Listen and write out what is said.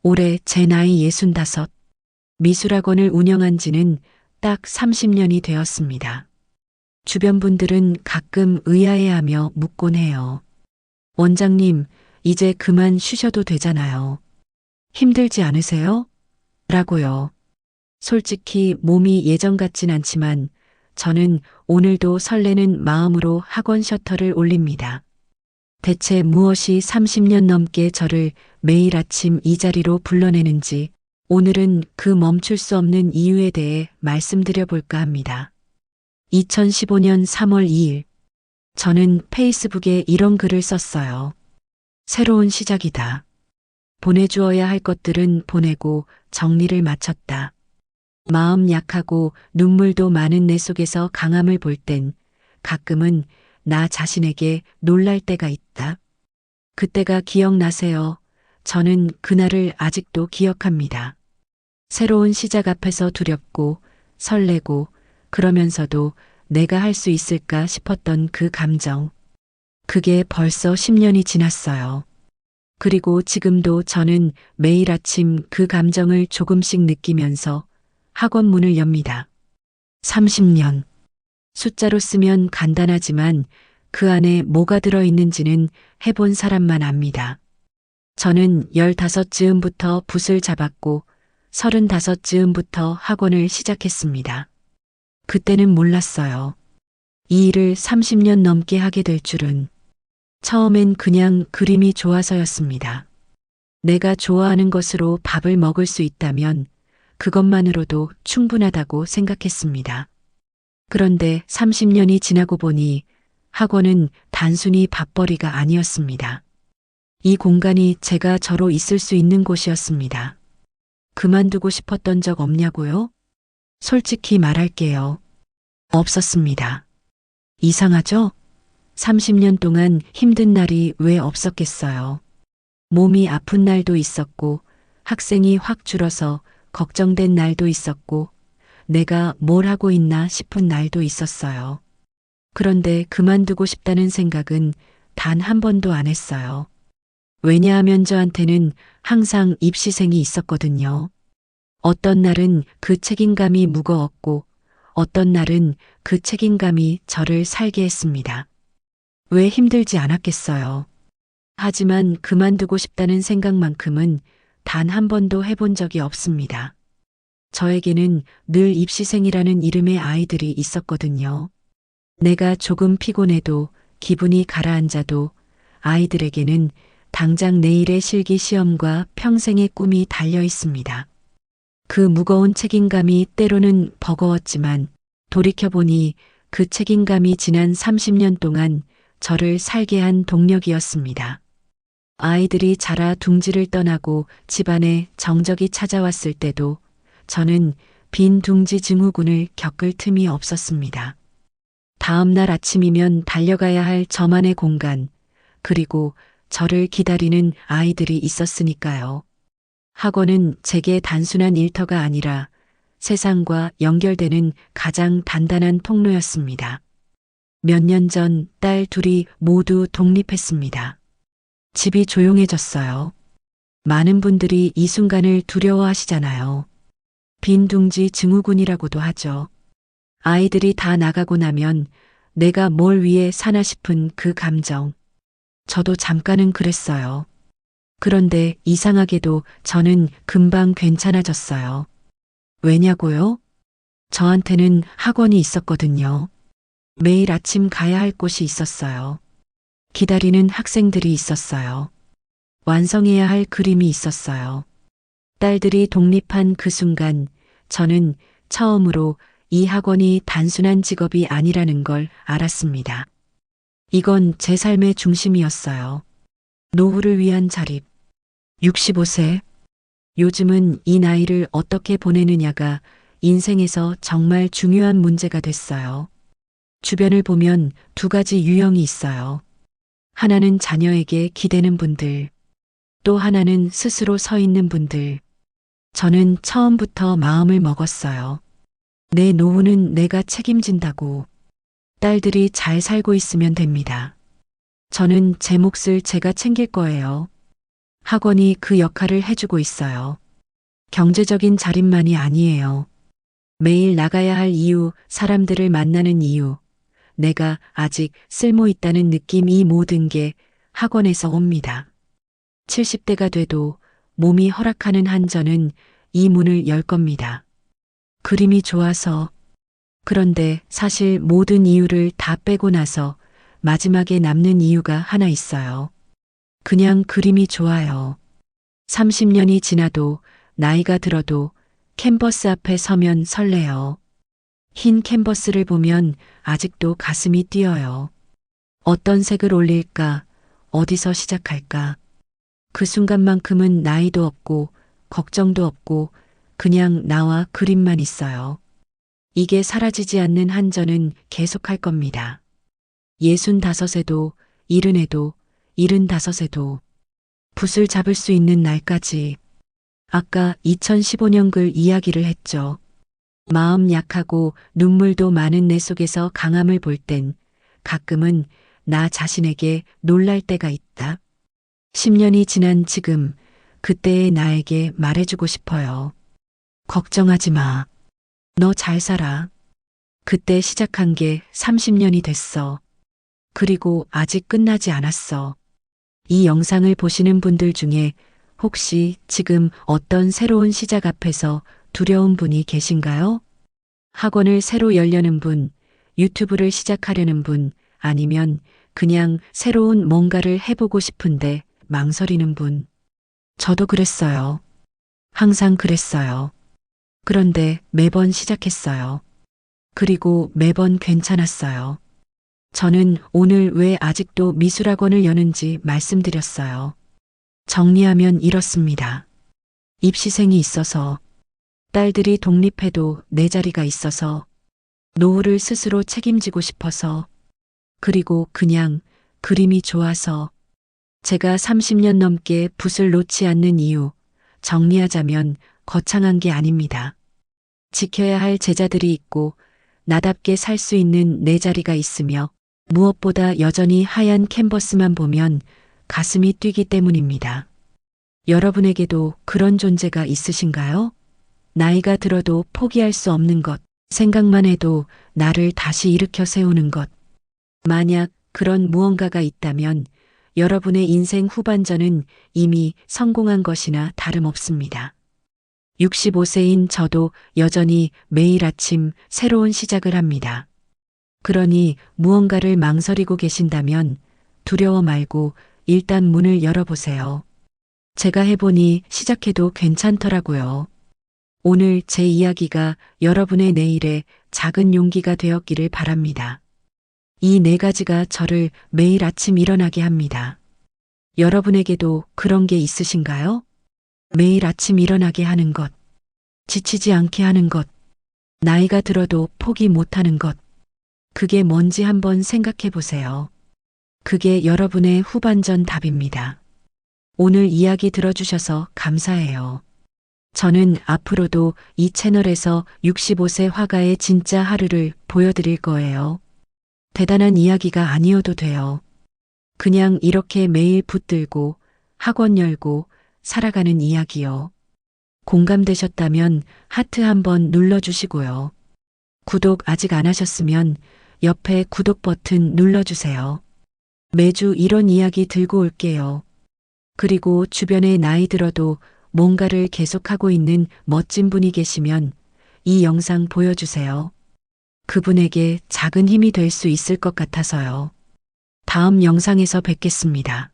올해 제 나이 65, 미술학원을 운영한 지는 딱 30년이 되었습니다. 주변 분들은 가끔 의아해하며 묻곤 해요. 원장님, 이제 그만 쉬셔도 되잖아요. 힘들지 않으세요? 라고요. 솔직히 몸이 예전 같진 않지만 저는 오늘도 설레는 마음으로 학원 셔터를 올립니다. 대체 무엇이 30년 넘게 저를 매일 아침 이 자리로 불러내는지 오늘은 그 멈출 수 없는 이유에 대해 말씀드려 볼까 합니다. 2015년 3월 2일, 저는 페이스북에 이런 글을 썼어요. 새로운 시작이다. 보내주어야 할 것들은 보내고 정리를 마쳤다. 마음 약하고 눈물도 많은 내 속에서 강함을 볼 땐 가끔은 나 자신에게 놀랄 때가 있다. 그때가 기억나세요. 저는 그날을 아직도 기억합니다. 새로운 시작 앞에서 두렵고 설레고 그러면서도 내가 할 수 있을까 싶었던 그 감정. 그게 벌써 10년이 지났어요. 그리고 지금도 저는 매일 아침 그 감정을 조금씩 느끼면서 학원 문을 엽니다. 30년. 숫자로 쓰면 간단하지만 그 안에 뭐가 들어있는지는 해본 사람만 압니다. 저는 15즈음부터 붓을 잡았고 35즈음부터 학원을 시작했습니다. 그때는 몰랐어요. 이 일을 30년 넘게 하게 될 줄은. 처음엔 그냥 그림이 좋아서였습니다. 내가 좋아하는 것으로 밥을 먹을 수 있다면 그것만으로도 충분하다고 생각했습니다. 그런데 30년이 지나고 보니 학원은 단순히 밥벌이가 아니었습니다. 이 공간이 제가 저로 있을 수 있는 곳이었습니다. 그만두고 싶었던 적 없냐고요? 솔직히 말할게요. 없었습니다. 이상하죠? 30년 동안 힘든 날이 왜 없었겠어요. 몸이 아픈 날도 있었고, 학생이 확 줄어서 걱정된 날도 있었고, 내가 뭘 하고 있나 싶은 날도 있었어요. 그런데 그만두고 싶다는 생각은 단 한 번도 안 했어요. 왜냐하면 저한테는 항상 입시생이 있었거든요. 어떤 날은 그 책임감이 무거웠고, 어떤 날은 그 책임감이 저를 살게 했습니다. 왜 힘들지 않았겠어요. 하지만 그만두고 싶다는 생각만큼은 단 한 번도 해본 적이 없습니다. 저에게는 늘 입시생이라는 이름의 아이들이 있었거든요. 내가 조금 피곤해도 기분이 가라앉아도 아이들에게는 당장 내일의 실기 시험과 평생의 꿈이 달려 있습니다. 그 무거운 책임감이 때로는 버거웠지만 돌이켜보니 그 책임감이 지난 30년 동안 저를 살게 한 동력이었습니다. 아이들이 자라 둥지를 떠나고 집안에 정적이 찾아왔을 때도 저는 빈 둥지 증후군을 겪을 틈이 없었습니다. 다음 날 아침이면 달려가야 할 저만의 공간, 그리고 저를 기다리는 아이들이 있었으니까요. 학원은 제게 단순한 일터가 아니라 세상과 연결되는 가장 단단한 통로였습니다. 몇 년 전 딸 둘이 모두 독립했습니다. 집이 조용해졌어요. 많은 분들이 이 순간을 두려워하시잖아요. 빈둥지 증후군이라고도 하죠. 아이들이 다 나가고 나면 내가 뭘 위해 사나 싶은 그 감정. 저도 잠깐은 그랬어요. 그런데 이상하게도 저는 금방 괜찮아졌어요. 왜냐고요? 저한테는 학원이 있었거든요. 매일 아침 가야 할 곳이 있었어요. 기다리는 학생들이 있었어요. 완성해야 할 그림이 있었어요. 딸들이 독립한 그 순간 저는 처음으로 이 학원이 단순한 직업이 아니라는 걸 알았습니다. 이건 제 삶의 중심이었어요. 노후를 위한 자립. 65세. 요즘은 이 나이를 어떻게 보내느냐가 인생에서 정말 중요한 문제가 됐어요. 주변을 보면 두 가지 유형이 있어요. 하나는 자녀에게 기대는 분들, 또 하나는 스스로 서 있는 분들. 저는 처음부터 마음을 먹었어요. 내 노후는 내가 책임진다고. 딸들이 잘 살고 있으면 됩니다. 저는 제 몫을 제가 챙길 거예요. 학원이 그 역할을 해주고 있어요. 경제적인 자립만이 아니에요. 매일 나가야 할 이유, 사람들을 만나는 이유, 내가 아직 쓸모 있다는 느낌, 이 모든 게 학원에서 옵니다. 70대가 돼도 몸이 허락하는 한 저는 이 문을 열 겁니다. 그림이 좋아서. 그런데 사실 모든 이유를 다 빼고 나서 마지막에 남는 이유가 하나 있어요. 그냥 그림이 좋아요. 30년이 지나도 나이가 들어도 캔버스 앞에 서면 설레요. 흰 캔버스를 보면 아직도 가슴이 뛰어요. 어떤 색을 올릴까? 어디서 시작할까? 그 순간만큼은 나이도 없고 걱정도 없고 그냥 나와 그림만 있어요. 이게 사라지지 않는 한전은 계속할 겁니다. 65에도, 70에도, 75에도 붓을 잡을 수 있는 날까지. 아까 2015년 글 이야기를 했죠. 마음 약하고 눈물도 많은 내 속에서 강함을 볼 땐 가끔은 나 자신에게 놀랄 때가 있다. 10년이 지난 지금 그때의 나에게 말해주고 싶어요. 걱정하지 마. 너 잘 살아. 그때 시작한 게 30년이 됐어. 그리고 아직 끝나지 않았어. 이 영상을 보시는 분들 중에 혹시 지금 어떤 새로운 시작 앞에서 두려운 분이 계신가요? 학원을 새로 열려는 분, 유튜브를 시작하려는 분, 아니면 그냥 새로운 뭔가를 해보고 싶은데 망설이는 분. 저도 그랬어요. 항상 그랬어요. 그런데 매번 시작했어요. 그리고 매번 괜찮았어요. 저는 오늘 왜 아직도 미술학원을 여는지 말씀드렸어요. 정리하면 이렇습니다. 입시생이 있어서, 딸들이 독립해도 내 자리가 있어서, 노후를 스스로 책임지고 싶어서, 그리고 그냥 그림이 좋아서, 제가 30년 넘게 붓을 놓지 않는 이유, 정리하자면 거창한 게 아닙니다. 지켜야 할 제자들이 있고, 나답게 살 수 있는 내 자리가 있으며, 무엇보다 여전히 하얀 캔버스만 보면 가슴이 뛰기 때문입니다. 여러분에게도 그런 존재가 있으신가요? 나이가 들어도 포기할 수 없는 것, 생각만 해도 나를 다시 일으켜 세우는 것. 만약 그런 무언가가 있다면 여러분의 인생 후반전은 이미 성공한 것이나 다름없습니다. 65세인 저도 여전히 매일 아침 새로운 시작을 합니다. 그러니 무언가를 망설이고 계신다면 두려워 말고 일단 문을 열어보세요. 제가 해보니 시작해도 괜찮더라고요. 오늘 제 이야기가 여러분의 내일에 작은 용기가 되었기를 바랍니다. 이 네 가지가 저를 매일 아침 일어나게 합니다. 여러분에게도 그런 게 있으신가요? 매일 아침 일어나게 하는 것, 지치지 않게 하는 것, 나이가 들어도 포기 못하는 것. 그게 뭔지 한번 생각해 보세요. 그게 여러분의 후반전 답입니다. 오늘 이야기 들어주셔서 감사해요. 저는 앞으로도 이 채널에서 65세 화가의 진짜 하루를 보여드릴 거예요. 대단한 이야기가 아니어도 돼요. 그냥 이렇게 매일 붙들고 학원 열고 살아가는 이야기요. 공감되셨다면 하트 한번 눌러주시고요. 구독 아직 안 하셨으면 옆에 구독 버튼 눌러주세요. 매주 이런 이야기 들고 올게요. 그리고 주변에 나이 들어도 뭔가를 계속하고 있는 멋진 분이 계시면 이 영상 보여주세요. 그분에게 작은 힘이 될 수 있을 것 같아서요. 다음 영상에서 뵙겠습니다.